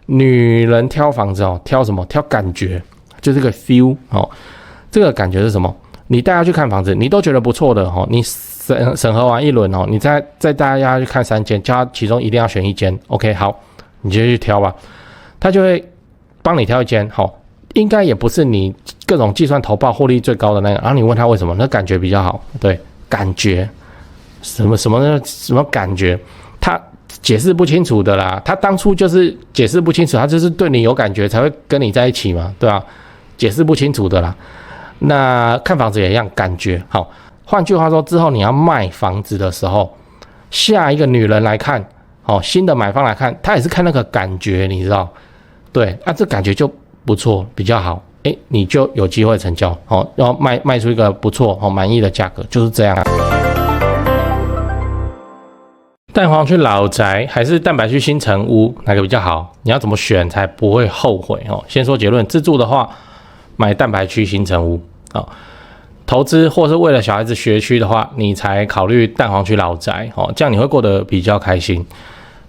女人挑房子哦，挑什么？挑感觉，就是个 feel 哦。这个感觉是什么？你带她去看房子，你都觉得不错的哦，你审核完一轮哦，你再带她去看3间，叫她其中一定要选1间 ，OK， 好，你就去挑吧，她就会帮你挑1间，好，应该也不是你各种计算投报获利最高的那个，然后你问她为什么，那感觉比较好，对，感觉什么感觉，她解释不清楚的啦，她当初就是解释不清楚，她就是对你有感觉才会跟你在一起嘛，对吧？解释不清楚的啦。那看房子也一样，感觉好。换句话说，之后你要卖房子的时候，下一个女人来看，哦，新的买方来看，她也是看那个感觉，你知道？对，这感觉就不错，比较好，你就有机会成交，哦，要卖出一个不错、满意的价格，就是这样。蛋黄区老宅还是蛋白区新城屋，哪个比较好？你要怎么选才不会后悔？先说结论，自住的话，买蛋白区新城屋，投资或是为了小孩子学区的话，你才考虑蛋黄区老宅，这样你会过得比较开心。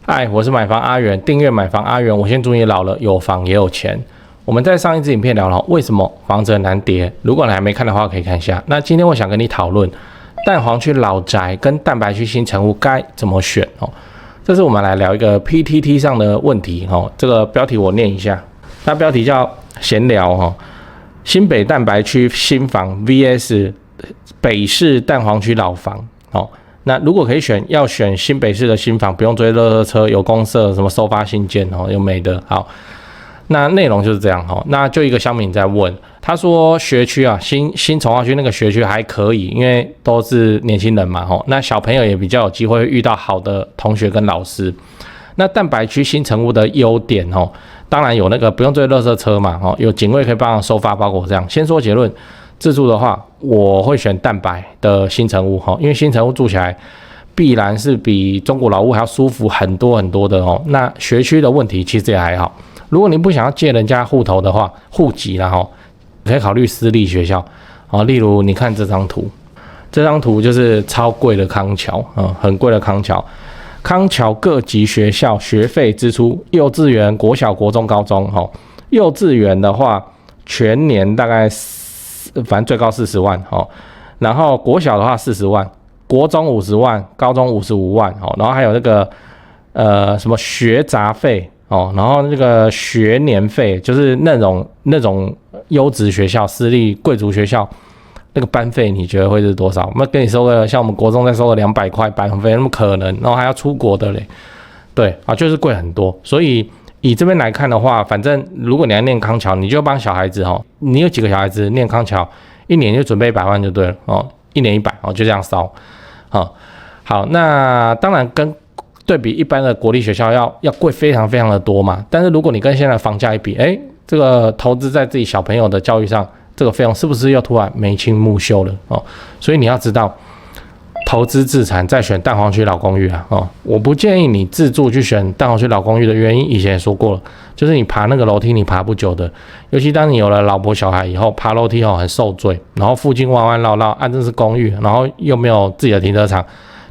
嗨，我是买房阿元，订阅买房阿元，我先祝你老了有房也有钱。我们在上一支影片聊了为什么房子很难跌，如果你还没看的话，可以看一下。那今天我想跟你讨论蛋黄区老宅跟蛋白区新城屋该怎么选哦。这是我们来聊一个 PTT 上的问题哦。这个标题我念一下，它标题叫闲聊哦。新北蛋白区新房 VS 北市蛋黄区老房哦。那如果可以选，要选新北市的新房，不用追垃圾车，有公设，什么收发信件哦，有没的。好，那内容就是这样哦。那就一个乡民在问，他说学区啊，新重划区那个学区还可以，因为都是年轻人嘛吼，那小朋友也比较有机会遇到好的同学跟老师。那蛋白区新成屋的优点哦，当然有那个不用追垃圾车嘛哦，有警卫可以帮忙收发包裹这样。先说结论。自住的话，我会选蛋白的新成屋因为新成屋住起来必然是比中古老屋还要舒服很多很多的哦。那学区的问题其实也还好，如果你不想要借人家户头的话，户籍啦你可以考虑私立学校例如你看这张图，这张图就是超贵的康桥很贵的康桥。康桥各级学校学费支出，幼稚园、国小、国中、高中幼稚园的话，全年大概反正最高40万然后国小的话40万，国中50万，高中55万然后还有那个什么学杂费然后那个学年费，就是那种优质学校、私立贵族学校那个班费，你觉得会是多少？那跟你收个像我们国中再收个200块班费，那么可能？然后还要出国的嘞，对就是贵很多，所以。以这边来看的话，反正如果你要念康桥，你就帮小孩子你有几个小孩子念康桥，一年就准备100万就对了1年100就这样烧好，那当然跟对比一般的国立学校要贵非常非常的多嘛，但是如果你跟现在的房价一比，这个投资在自己小朋友的教育上，这个费用是不是又突然眉清目秀了所以你要知道。投资自产再选蛋黄区老公寓我不建议你自住去选蛋黄区老公寓的原因，以前也说过了，就是你爬那个楼梯你爬不久的，尤其当你有了老婆小孩以后，爬楼梯很受罪，然后附近弯弯绕绕，这是公寓，然后又没有自己的停车场，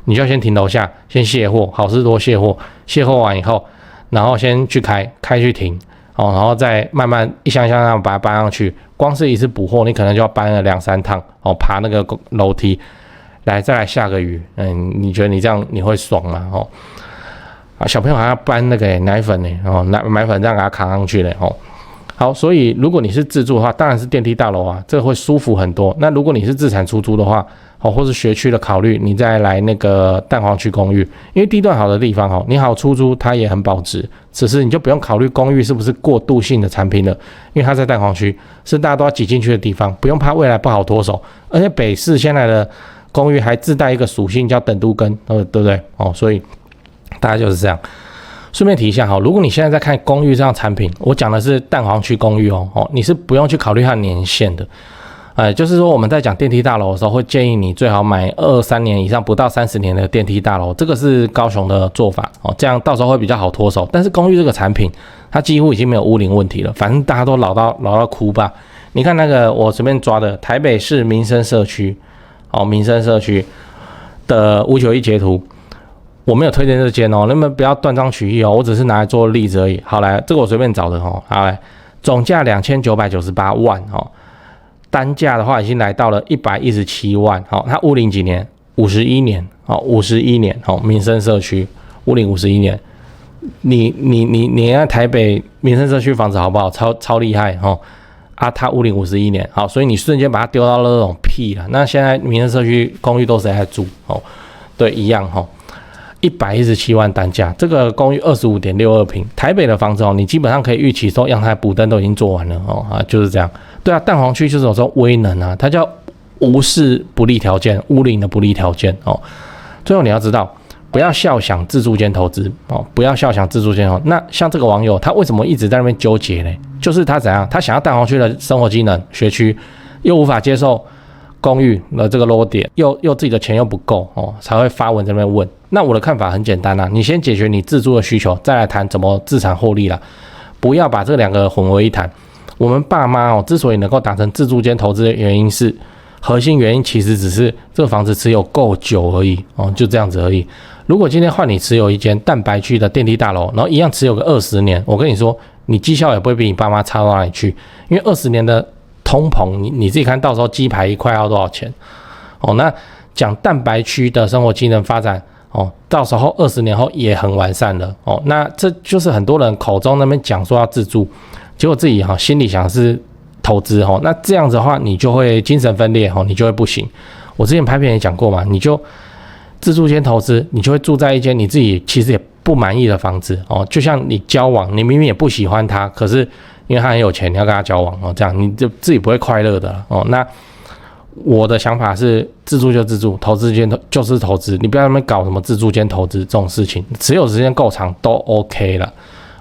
你就要先停楼下，先卸货，好事多卸货，卸货完以后，然后先去开去停然后再慢慢一箱一箱把它搬上去，光是一次补货，你可能就要搬了2-3趟爬那个楼梯。再来下个雨，你觉得你这样你会爽吗？小朋友还要搬那个奶粉呢，奶粉这样给他扛上去嘞，好，所以如果你是自住的话，当然是电梯大楼啊，这个会舒服很多。那如果你是自产出租的话，或是学区的考虑，你再来那个蛋黄区公寓，因为地段好的地方你好出租，它也很保值。只是你就不用考虑公寓是不是过渡性的产品了，因为它在蛋黄区是大家都要挤进去的地方，不用怕未来不好脱手。而且北市现在的公寓还自带一个属性叫等都更，对不对？所以大概就是这样。顺便提一下如果你现在在看公寓这样产品，我讲的是蛋黄区公寓你是不用去考虑它年限的。就是说我们在讲电梯大楼的时候，会建议你最好买23年以上，不到30年的电梯大楼，这个是高雄的做法这样到时候会比较好脱手。但是公寓这个产品，它几乎已经没有屋龄问题了，反正大家都老到哭吧。你看那个我随便抓的台北市民生社区。民生社区的591截图，我没有推荐这间哦，你们不要断章取义哦，我只是拿来做例子而已。好，来，这个我随便找的哦。好，来，总价2998万哦，单价的话已经来到了117万。好，它屋龄几年？51年。好，51年。好，民生社区屋龄51年。你看台北民生社区房子好不好？超厉害哦。啊，它屋龄51年。好，所以你瞬间把它丢到那种屁了。那现在民生社区公寓都谁在住？哦，对，一样哈。117万单价，这个公寓25.62坪，台北的房子哦，你基本上可以预期说阳台补灯都已经做完了哦啊，就是这样。对啊，蛋黄区就是有时候威能啊，它叫无视不利条件，屋龄的不利条件哦。最后你要知道，不要笑想自住间投资哦，不要笑想自住间哦。那像这个网友，他为什么一直在那边纠结呢？就是他怎样，他想要蛋黄区的生活机能学区，又无法接受公寓的这个落点，又自己的钱又不够哦，才会发文在那边问。那我的看法很简单啊，你先解决你自住的需求，再来谈怎么自产获利啦，不要把这两个混为一谈。我们爸妈哦，之所以能够达成自住间投资的原因是，核心原因其实只是这个房子持有够久而已哦，就这样子而已。如果今天换你持有一间蛋白区的电梯大楼，然后一样持有个20年，我跟你说，你绩效也不会比你爸妈差到哪里去，因为20年的通膨，你自己看到时候鸡排一块要多少钱哦？那讲蛋白区的生活机能发展哦，到时候20年后也很完善了哦。那这就是很多人口中那边讲说要自住，结果自己心里想是投资哦。那这样子的话，你就会精神分裂哦，你就会不行。我之前拍片也讲过嘛，你就自住间投资，你就会住在一间你自己其实也不满意的房子哦。就像你交往，你明明也不喜欢他，可是因为他很有钱，你要跟他交往哦，这样你就自己不会快乐的哦。那我的想法是，自住就自住，投资间就是投资，你不要在那边搞什么自住间投资这种事情，持有时间够长都 OK 了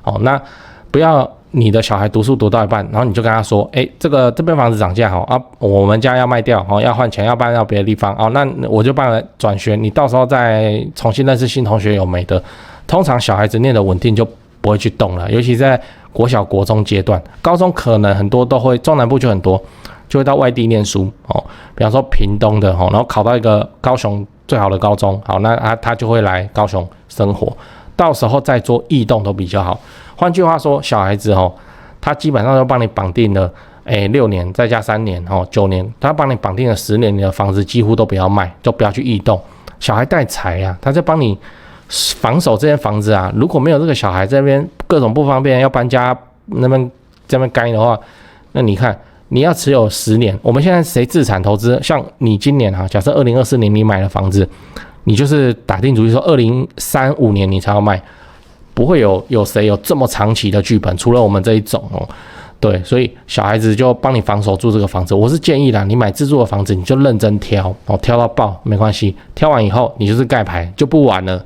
哦。那不要你的小孩读书读到一半，然后你就跟他说，这边房子涨价啊，我们家要卖掉要换钱，要搬到别的地方哦，那我就帮你转学，你到时候再重新认识新同学有没的。通常小孩子念的稳定就不会去动了，尤其在国小国中阶段，高中可能很多都会，中南部就很多，就会到外地念书哦，比方说屏东的然后考到一个高雄最好的高中，好，那他就会来高雄生活，到时候再做异动都比较好。换句话说，小孩子他基本上都帮你绑定了6年再加3年9年，他帮你绑定了10年，你的房子几乎都不要卖，就不要去异动。小孩带财啊，他在帮你防守这间房子啊，如果没有这个小孩在那边各种不方便要搬家那边这边干的话，那你看你要持有10年，我们现在谁自产投资？像你今年假设2024年你买了房子，你就是打定主意说2035年你才要卖，不会有谁有这么长期的剧本，除了我们这一种哦。对，所以小孩子就帮你防守住这个房子。我是建议啦，你买自住的房子你就认真挑挑到爆没关系，挑完以后你就是盖牌就不玩了。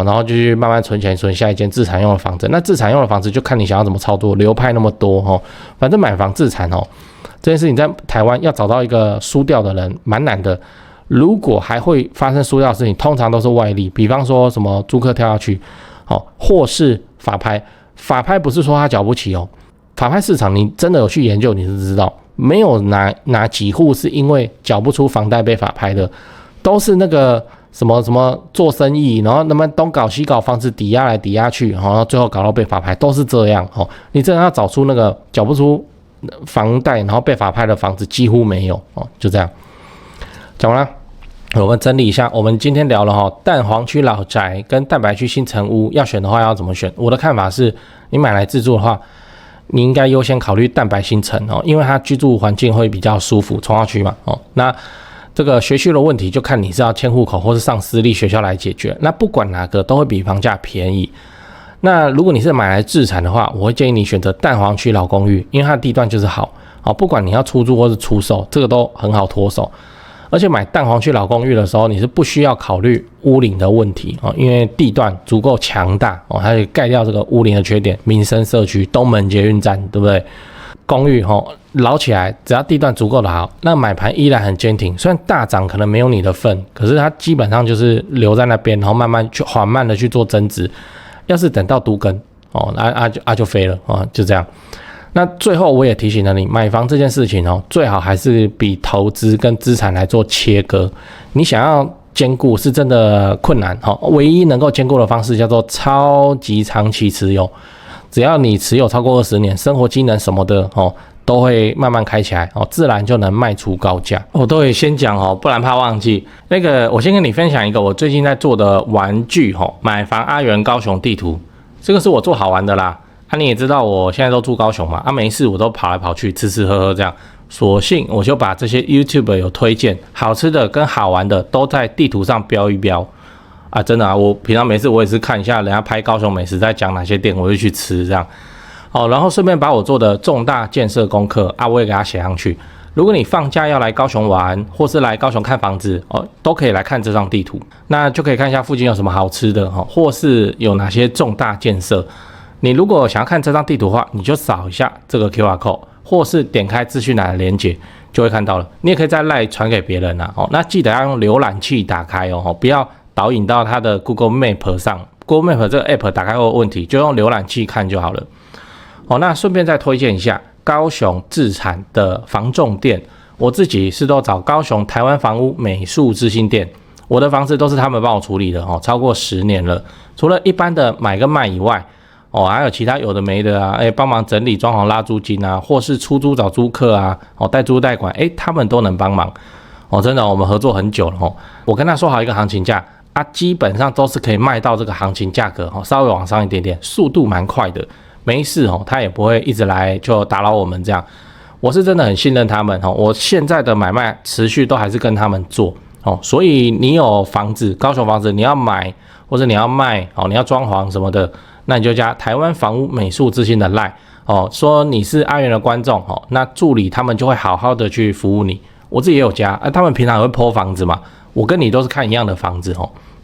然后就去慢慢存钱，存下一间自产用的房子。那自产用的房子就看你想要怎么操作，流派那么多反正买房自产这件事情在台湾要找到一个输掉的人蛮难的。如果还会发生输掉的事情，通常都是外力，比方说什么租客跳下去，或是法拍。法拍不是说他缴不起法拍市场你真的有去研究，你是知道，没有哪几户是因为缴不出房贷被法拍的，都是那个。什么做生意，然后那么东搞西搞，房子抵押来抵押去，然后最后搞到被法拍，都是这样你真的要找出那个缴不出房贷，然后被法拍的房子几乎没有就这样。讲完了，我们整理一下，我们今天聊了蛋黄区老宅跟蛋白区新成屋，要选的话要怎么选？我的看法是，你买来自住的话，你应该优先考虑蛋白新城因为它居住环境会比较舒服，从化区嘛那。这个学区的问题就看你是要迁户口或是上私立学校来解决，那不管哪个都会比房价便宜。那如果你是买来自产的话，我会建议你选择蛋黄区老公寓，因为它的地段就是好不管你要出租或是出售，这个都很好脱手。而且买蛋黄区老公寓的时候，你是不需要考虑屋龄的问题因为地段足够强大它可以盖掉这个屋龄的缺点。民生社区、东门捷运站，对不对？公寓捞起来，只要地段足够的好，那买盘依然很坚挺。虽然大涨可能没有你的份，可是它基本上就是留在那边，然后慢慢去缓慢的去做增值。要是等到都更就飞了就这样。那最后我也提醒了你，买房这件事情最好还是比投资跟资产来做切割。你想要兼顾是真的困难，唯一能够兼顾的方式叫做超级长期持有，只要你持有超过20年，生活机能什么的都会慢慢开起来，自然就能卖出高价。我都会先讲不然怕忘记。那个我先跟你分享一个我最近在做的玩具买房阿元高雄地图，这个是我做好玩的啦。你也知道我现在都住高雄嘛，没事我都跑来跑去吃吃喝喝这样，索性我就把这些 YouTube 有推荐好吃的跟好玩的都在地图上标一标真的我平常没事我也是看一下人家拍高雄美食在讲哪些店，我就去吃这样。然后顺便把我做的重大建设功课我也给它写上去。如果你放假要来高雄玩，或是来高雄看房子都可以来看这张地图，那就可以看一下附近有什么好吃的或是有哪些重大建设。你如果想要看这张地图的话，你就扫一下这个 QR code， 或是点开资讯栏的连结就会看到了。你也可以在 LINE 传给别人那记得要用浏览器打开不要导引到它的 Google Map 上。Google Map 这个 App 打开后有问题，就用浏览器看就好了。那顺便再推荐一下高雄自产的房仲店，我自己是都找高雄台湾房屋美术之星店，我的房子都是他们帮我处理的超过10年了。除了一般的买跟卖以外还有其他有的没的帮忙整理装潢拉租金或是出租找租客代租代管他们都能帮忙真的我们合作很久了我跟他说好一个行情价基本上都是可以卖到这个行情价格稍微往上一点点，速度蛮快的。没事他也不会一直来就打扰我们这样，我是真的很信任他们我现在的买卖持续都还是跟他们做所以你有房子，高雄房子你要买或者你要卖你要装潢什么的，那你就加台湾房屋美术之星的 LINE说你是阿元的观众那助理他们就会好好的去服务你。我自己也有加他们平常也会 po 房子嘛，我跟你都是看一样的房子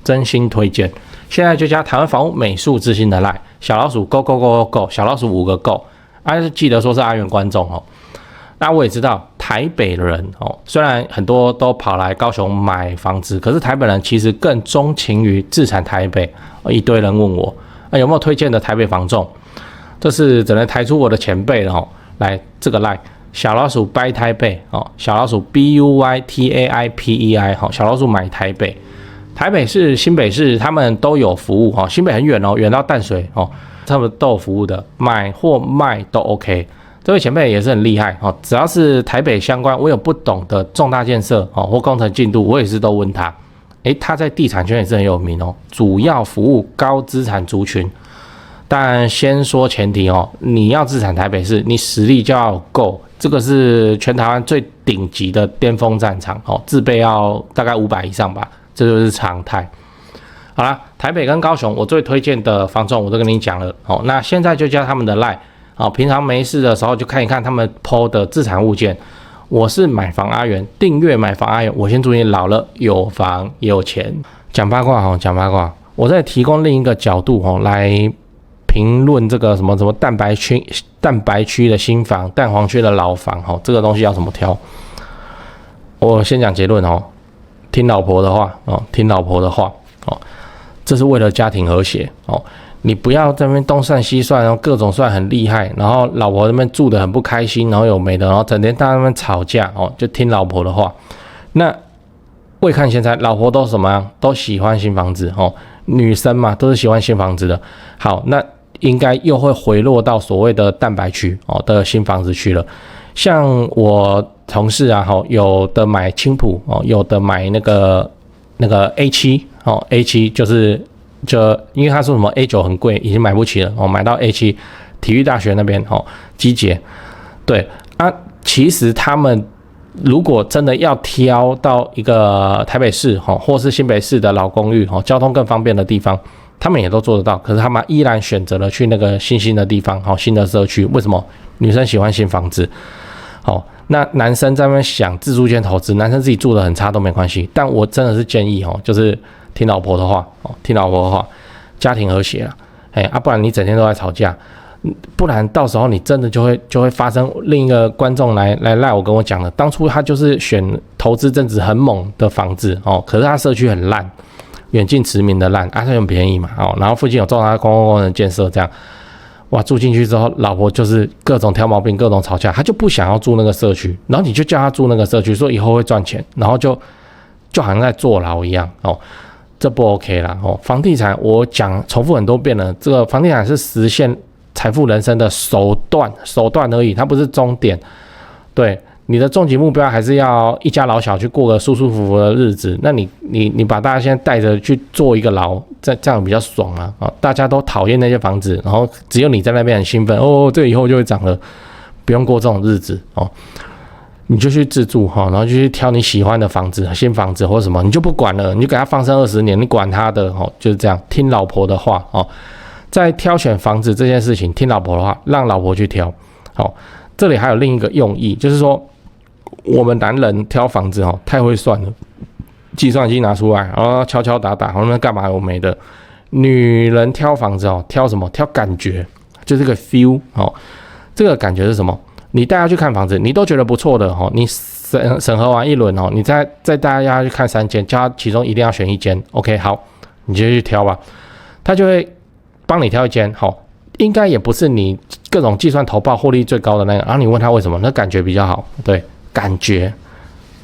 真心推荐。现在就加台湾房屋美术之星的 LINE， 小老鼠 go， 小老鼠5个 go，记得说是阿元观众那我也知道台北人虽然很多都跑来高雄买房子，可是台北人其实更钟情于自产台北一堆人问我有没有推荐的台北房仲，这是只能抬出我的前辈了来这个 LINE 小老鼠 buy 台北小老鼠 BUYTAIPEI 小老鼠买台北。台北市、新北市他们都有服务新北很远远到淡水他们都有服务的，买或卖都 OK。这位前辈也是很厉害只要是台北相关我有不懂的重大建设或工程进度，我也是都问他。他在地产圈也是很有名主要服务高资产族群。但先说前提你要自产台北市，你实力就要够，这个是全台湾最顶级的巅峰战场自备要大概500以上吧，这就是常态。好啦，台北跟高雄我最推荐的房仲我都跟你讲了那现在就加他们的 LINE平常没事的时候就看一看他们 po 的自产物件。我是买房阿元，订阅买房阿元，我先祝你老了有房也有钱。讲八卦讲八卦，我再提供另一个角度来评论这个什么蛋白区的新房，蛋黄区的老房这个东西要怎么挑。我先讲结论听老婆的话听老婆的话这是为了家庭和谐你不要在那边东算西算各种算很厉害，然后老婆那边住得很不开心，然后有没的，然后整天在那边吵架就听老婆的话。那未看先猜，老婆都什么样？都喜欢新房子女生嘛都是喜欢新房子的。好，那应该又会回落到所谓的蛋白区的新房子去了。像我同事有的买青埔有的买那个 A7 A7 就因为他说什么 A9 很贵，已经买不起了买到 A7 体育大学那边集结。对其实他们如果真的要挑到一个台北市或是新北市的老公寓交通更方便的地方，他们也都做得到，可是他们依然选择了去那个新的地方新的社区。为什么？女生喜欢新房子那男生在那边想自住间投资，男生自己住得很差都没关系，但我真的是建议就是听老婆的话听老婆的话，家庭和谐不然你整天都在吵架，不然到时候你真的就会发生另一个观众来赖我跟我讲的，当初他就是选投资增值很猛的房子可是他社区很烂，远近驰名的烂它很便宜嘛然后附近有重大公共工程建设这样，哇，住进去之后老婆就是各种挑毛病各种吵架，他就不想要住那个社区，然后你就叫他住那个社区，说以后会赚钱，然后就就好像在坐牢一样哦，这不 OK 啦哦。房地产我重复很多遍了，这个房地产是实现财富人生的手段而已，它不是终点。对，你的终极目标还是要一家老小去过个舒舒服服的日子。那你把大家现在带着去做一个牢，这样比较爽啊！大家都讨厌那些房子，然后只有你在那边很兴奋哦，这以后就会涨了，不用过这种日子哦。你就去自住哈，然后就去挑你喜欢的房子、新房子或什么，你就不管了，你就给他放生20年，你管他的哦，就是这样，听老婆的话哦。在挑选房子这件事情，听老婆的话，让老婆去挑。好，这里还有另一个用意，就是说我们男人挑房子哦，太会算了，计算机拿出来，然后敲敲打打，然后那干嘛有没的。女人挑房子哦，挑什么？挑感觉，就这个 feel 哦。这个感觉是什么？你带他去看房子，你都觉得不错的哦，你审核完一轮哦，你再带他去看3间，叫他其中一定要选1间 ，OK， 好，你就去挑吧，他就会帮你挑1间，好，应该也不是你各种计算投报获利最高的那个，然后你问他为什么，那感觉比较好，对，感觉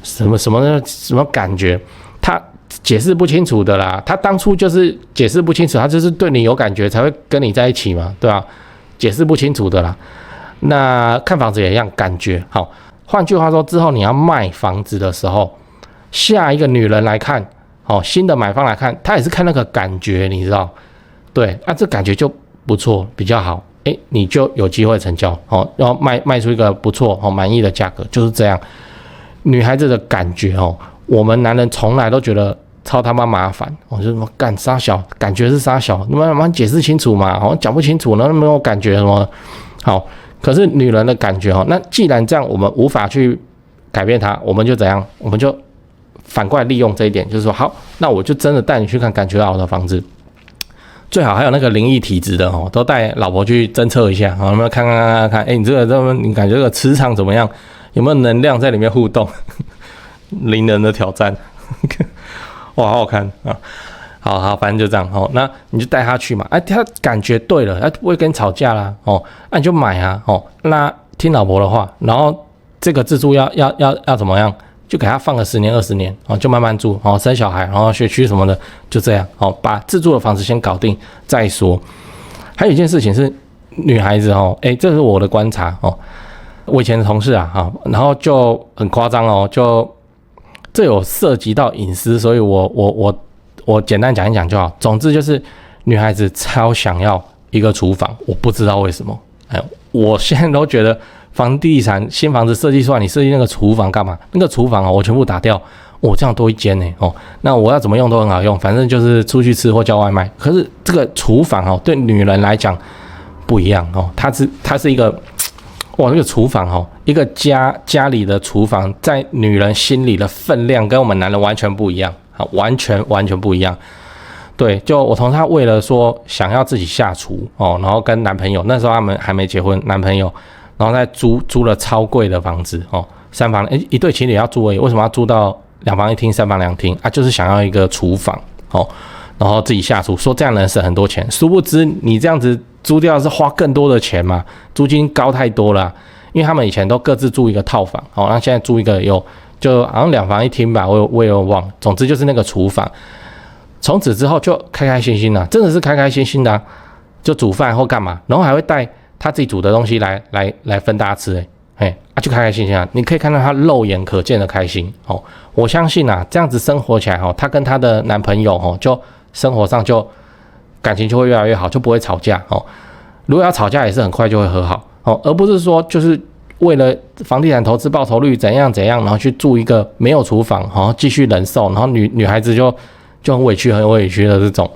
什么感觉，他解释不清楚的啦，他当初就是解释不清楚，他就是对你有感觉才会跟你在一起嘛，对吧？解释不清楚的啦。那看房子也一样，感觉好。换句话说，之后你要卖房子的时候，下一个女人来看，哦，新的买方来看，她也是看那个感觉，你知道？对，这感觉就不错，比较好，你就有机会成交，哦，然后卖出一个不错、满意的价格，就是这样。女孩子的感觉哦，我们男人从来都觉得超他妈麻烦，就什么干啥小，感觉是啥小，你慢慢解释清楚嘛，讲不清楚，然后没有感觉什么，好。可是女人的感觉那既然这样，我们无法去改变它，我们就怎样？我们就反过来利用这一点，就是说，好，那我就真的带你去看感觉好的房子，最好还有那个灵异体质的都带老婆去侦测一下，有没有看，你这个你感觉这个磁场怎么样？有没有能量在里面互动？灵人的挑战，哇，好好看啊！好，反正就这样那你就带他去嘛，他感觉对了，他不会跟你吵架啦那你就买啊那听老婆的话，然后这个自住要怎么样，就给他放个10年20年就慢慢住生小孩，然后学区什么的，就这样把自住的房子先搞定再说。还有一件事情是女孩子这是我的观察我以前的同事然后就很夸张就这有涉及到隐私，所以我简单讲一讲就好。总之就是女孩子超想要一个厨房，我不知道为什么。我现在都觉得房地产新房子设计出来，你设计那个厨房干嘛？那个厨房我全部打掉，这样多一间呢那我要怎么用都很好用，反正就是出去吃或叫外卖。可是这个厨房对女人来讲不一样它是一个这个厨房一个家里的厨房，在女人心里的分量跟我们男人完全不一样。完全不一样。对，就我同事他为了说想要自己下厨然后跟男朋友，那时候他们还没结婚，男朋友然后再租了超贵的房子3房一对情侣要租而已，为什么要租到2房1厅3房2厅就是想要一个厨房然后自己下厨，说这样能省很多钱，殊不知你这样子租掉是花更多的钱嘛，租金高太多了因为他们以前都各自住一个套房那现在租一个就好像2房1厅吧，我也有忘了。总之就是那个厨房，从此之后就开开心心的，真的是开开心心的就煮饭或干嘛，然后还会带他自己煮的东西来分大家吃，就开开心心你可以看到他肉眼可见的开心我相信这样子生活起来她跟她的男朋友就生活上就感情就会越来越好，就不会吵架如果要吵架也是很快就会和好而不是说就是为了房地产投资报酬率怎样，然后去住一个没有厨房继续忍受，然后女孩子就很委屈的这种，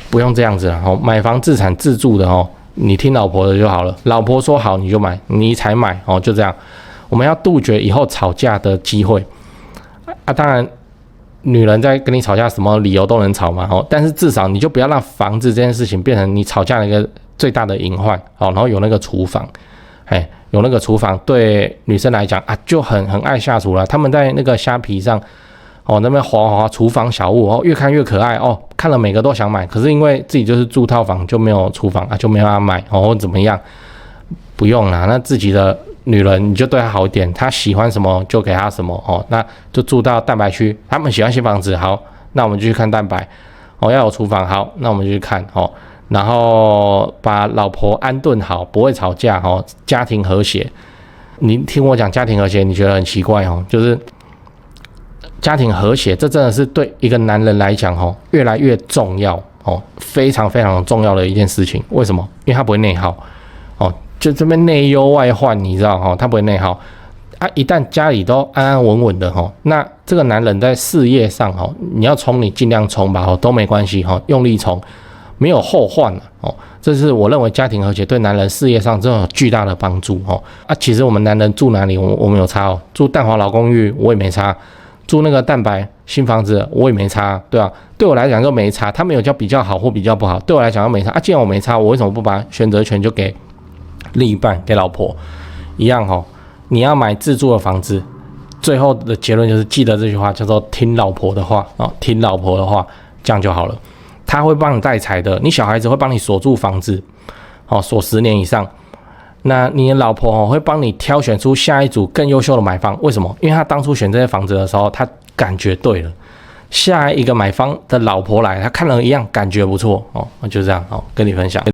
不用这样子了买房自产自住的你听老婆的就好了，老婆说好你就买，你才买就这样。我们要杜绝以后吵架的机会当然女人在跟你吵架什么理由都能吵嘛但是至少你就不要让房子这件事情变成你吵架的一个最大的隐患然后有那个厨房有那个厨房，对女生来讲就很爱下厨了。他们在那个虾皮上那边滑厨房小物越看越可爱看了每个都想买，可是因为自己就是住套房就没有厨房就没办法买或怎么样，不用啦，那自己的女人你就对她好一点，她喜欢什么就给她什么哦。那就住到蛋白区，他们喜欢新房子，好，那我们就去看蛋白哦。要有厨房，好，那我们就去看哦。然后把老婆安顿好，不会吵架哦，家庭和谐。你听我讲家庭和谐，你觉得很奇怪哦，就是家庭和谐，这真的是对一个男人来讲哦，越来越重要哦，非常非常重要的一件事情。为什么？因为他不会内耗哦，就这边内忧外患，你知道哈、哦，他不会内耗啊。一旦家里都安安稳稳的哈、哦，那这个男人在事业上哈、哦，你要冲你尽量冲吧哦，都没关系哈、哦，用力冲，没有后患哦。这是我认为家庭和谐对男人事业上真的有巨大的帮助哦。啊，其实我们男人住哪里，我们有差哦，住蛋黄老公寓我也没差。住那个蛋白新房子我也没差，对吧、啊？对我来讲就没差，他没有叫比较好或比较不好，对我来讲就没差啊。既然我没差，我为什么不把选择权就给另一半，给老婆一样哦？你要买自住的房子，最后的结论就是记得这句话，叫做听老婆的话哦，听老婆的话，这样就好了。他会帮你带财的，你小孩子会帮你锁住房子，哦，锁10年以上。那你的老婆会帮你挑选出下一组更优秀的买方，为什么？因为他当初选这些房子的时候，他感觉对了。下一个买方的老婆来，他看了一样感觉不错哦，就这样哦，跟你分享。